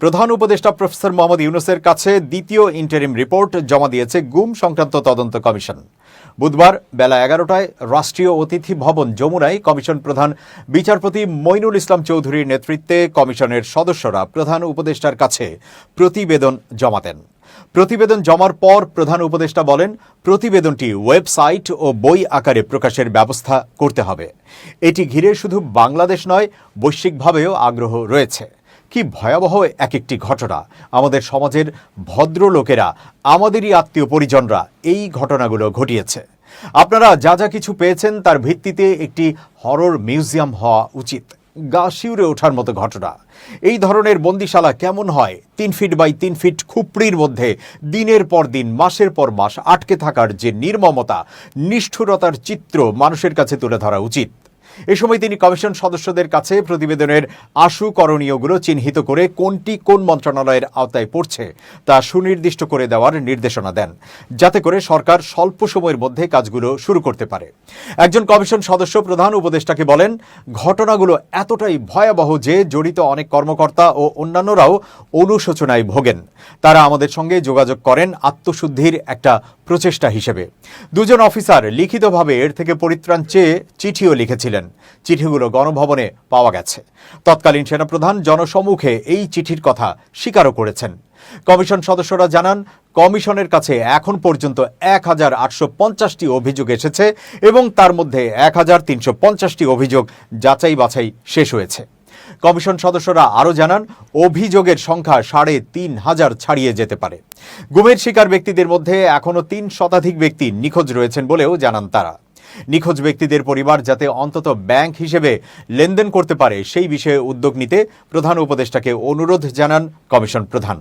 প্রধান উপদেষ্টা প্রফেসর মোহাম্মদ ইউনূসের কাছে দ্বিতীয় ইন্টারিম রিপোর্ট জমা দিয়েছে গুম সংক্রান্ত তদন্ত কমিশন। বুধবার বেলা 11টায় রাষ্ট্রীয় অতিথি ভবন যমুনায় কমিশন প্রধান বিচারপতি মইনুল ইসলাম চৌধুরীর নেতৃত্বে কমিশনের সদস্যরা প্রধান উপদেষ্টার কাছে প্রতিবেদন জমা দেন। প্রতিবেদন জমার পর প্রধান উপদেষ্টা বলেন, প্রতিবেদনটি ওয়েবসাইট ও বই আকারে প্রকাশের ব্যবস্থা করতে হবে। এটি ঘিরে শুধু বাংলাদেশ নয়, বৈশ্বিকভাবেও আগ্রহ রয়েছে। কি ভয়াবহ এক একটি ঘটনা! আমাদের সমাজের ভদ্রলোকেরা, আমাদেরই আত্মীয় পরিজনরা এই ঘটনাগুলো ঘটিয়েছে। আপনারা যা যা কিছু পেয়েছেন তার ভিত্তিতে একটি হরর মিউজিয়াম হওয়া উচিত। গা শিউরে ওঠার মতো ঘটনা। এই ধরনের বন্দিশালা কেমন হয়? 3 ফিট বাই 3 ফিট খুপড়ির মধ্যে দিনের পর দিন, মাসের পর মাস আটকে থাকার যে নির্মমতা, নিষ্ঠুরতার চিত্র মানুষের কাছে তুলে ধরা উচিত। এ সময় তিনি কমিশন সদস্যদের কাছে প্রতিবেদনের আশু করণীয়গুলো চিহ্নিত করে কোনটি কোন মন্ত্রণালয়ের আওতায় পড়ছে তা সুনির্দিষ্ট করে দেওয়ার নির্দেশনা দেন, যাতে করে সরকার স্বল্প সময়ের মধ্যে কাজগুলো শুরু করতে পারে। একজন কমিশন সদস্য প্রধান উপদেষ্টাকে বলেন, ঘটনাগুলো এতটাই ভয়াবহ যে জড়িত অনেক কর্মকর্তা ও অন্যান্যরাও অনুশোচনায় ভোগেন। তারা আমাদের সঙ্গে যোগাযোগ করেন আত্মশুদ্ধির একটা প্রচেষ্টা হিসেবে। দুজন অফিসার লিখিতভাবে এর থেকে পরিত্রাণ চেয়ে চিঠিও লিখেছিলেন। চিঠিগুলো গণভবনে পাওয়া গেছে। তৎকালীন সেনাপ্রধান জনসম্মুখে এই চিঠির কথা স্বীকারও করেছেন। কমিশন সদস্যরা জানান, কমিশনের কাছে এখন পর্যন্ত 1850টি অভিযোগ এসেছে এবং তার মধ্যে 1350টি অভিযোগ যাচাই বাছাই শেষ হয়েছে। কমিশন সদস্যরা আরও জানান, অভিযোগের সংখ্যা 3500 ছাড়িয়ে যেতে পারে। গুমের শিকার ব্যক্তিদের মধ্যে এখনও 3 শতাধিক ব্যক্তি নিখোঁজ রয়েছেন বলেও জানান তারা। নিখোঁজ ব্যক্তিদের পরিবার যাতে অন্তত ব্যাংক হিসেবে লেনদেন করতে পারে সেই বিষয়ে উদ্যোগ নিতে প্রধান উপদেষ্টাকে অনুরোধ জানান কমিশন প্রধান।